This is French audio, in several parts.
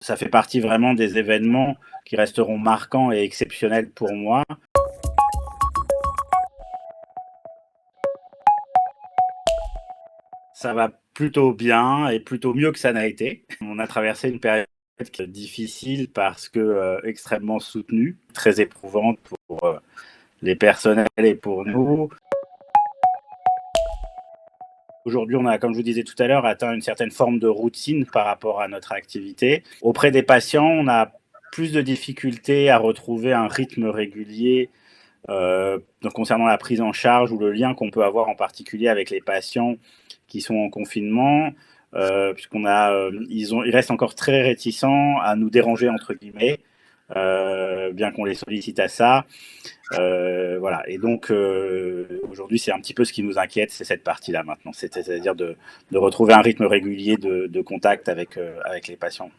Ça fait partie vraiment des événements qui resteront marquants et exceptionnels pour moi. Ça va plutôt bien et plutôt mieux que ça n'a été. On a traversé une période difficile parce que, extrêmement soutenue, très éprouvante pour, les personnels et pour nous. Aujourd'hui, on a, comme je vous disais tout à l'heure, atteint une certaine forme de routine par rapport à notre activité. Auprès des patients, on a plus de difficultés à retrouver un rythme régulier, donc concernant la prise en charge ou le lien qu'on peut avoir en particulier avec les patients qui sont en confinement, puisqu'on a, ils restent encore très réticents à nous «déranger» entre guillemets, bien qu'on les sollicite à ça. Voilà, et donc aujourd'hui, c'est un petit peu ce qui nous inquiète, c'est cette partie-là maintenant, c'est-à-dire de retrouver un rythme régulier de contact avec les patients.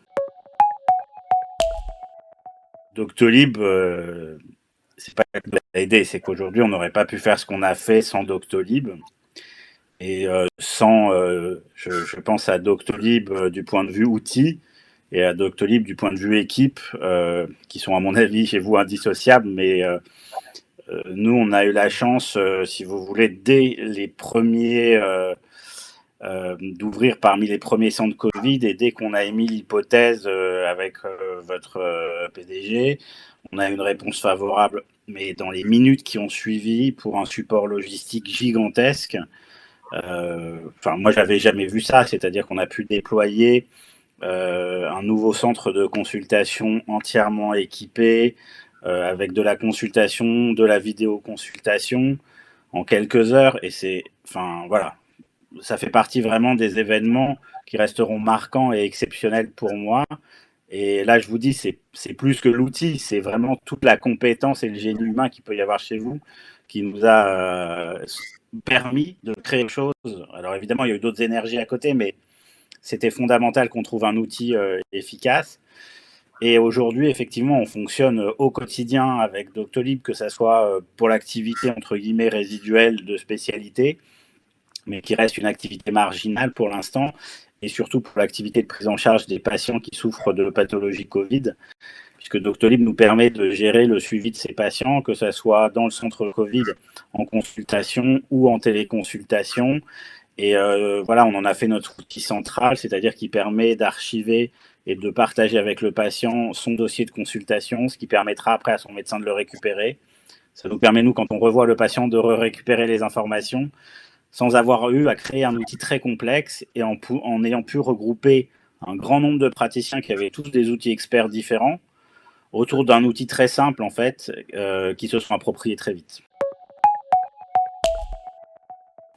Doctolib, c'est pas que nous a aidé, c'est qu'aujourd'hui, on n'aurait pas pu faire ce qu'on a fait sans Doctolib. Et sans, je pense à Doctolib du point de vue outil et à Doctolib du point de vue équipe, qui sont à mon avis chez vous indissociables, mais nous, on a eu la chance, si vous voulez, dès les premiers, d'ouvrir parmi les premiers centres Covid, et dès qu'on a émis l'hypothèse avec votre PDG, on a eu une réponse favorable, mais dans les minutes qui ont suivi, pour un support logistique gigantesque. Enfin, moi, j'avais jamais vu ça, c'est-à-dire qu'on a pu déployer un nouveau centre de consultation entièrement équipé, avec de la consultation, de la vidéoconsultation en quelques heures, et c'est, enfin voilà, ça fait partie vraiment des événements qui resteront marquants et exceptionnels pour moi. Et là, je vous dis, c'est plus que l'outil, c'est vraiment toute la compétence et le génie humain qu'il peut y avoir chez vous qui nous a permis de créer quelque chose. Alors évidemment, il y a eu d'autres énergies à côté, mais c'était fondamental qu'on trouve un outil efficace. Et aujourd'hui, effectivement, on fonctionne au quotidien avec Doctolib, que ça soit pour l'activité entre guillemets résiduelle de spécialité, mais qui reste une activité marginale pour l'instant, et surtout pour l'activité de prise en charge des patients qui souffrent de pathologie Covid, puisque Doctolib nous permet de gérer le suivi de ces patients, que ce soit dans le centre Covid, en consultation ou en téléconsultation. Et voilà, on en a fait notre outil central, c'est-à-dire qui permet d'archiver et de partager avec le patient son dossier de consultation, ce qui permettra après à son médecin de le récupérer. Ça nous permet, nous, quand on revoit le patient, de récupérer les informations sans avoir eu à créer un outil très complexe, et en ayant pu regrouper un grand nombre de praticiens qui avaient tous des outils experts différents autour d'un outil très simple, en fait, qui se sont appropriés très vite.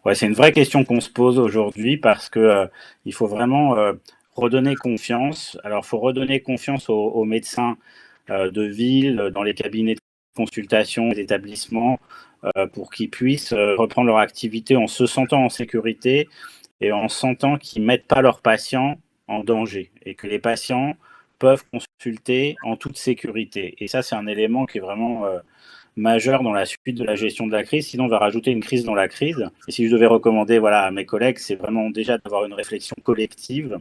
Ouais, c'est une vraie question qu'on se pose aujourd'hui parce que il faut vraiment redonner confiance. Alors, il faut redonner confiance aux médecins de ville, dans les cabinets de consultation, les établissements, pour qu'ils puissent reprendre leur activité en se sentant en sécurité et en sentant qu'ils ne mettent pas leurs patients en danger, et que les patients peuvent consulter en toute sécurité. Et ça, c'est un élément qui est vraiment majeur dans la suite de la gestion de la crise. Sinon, on va rajouter une crise dans la crise. Et si je devais recommander, voilà, à mes collègues, c'est vraiment déjà d'avoir une réflexion collective,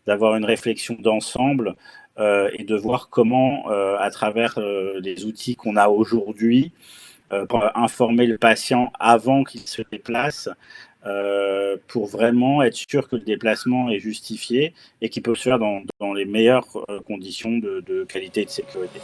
d'avoir une réflexion d'ensemble, et de voir comment, à travers les outils qu'on a aujourd'hui, pour informer le patient avant qu'il se déplace, pour vraiment être sûr que le déplacement est justifié et qu'il peut se faire dans les meilleures conditions de qualité et de sécurité.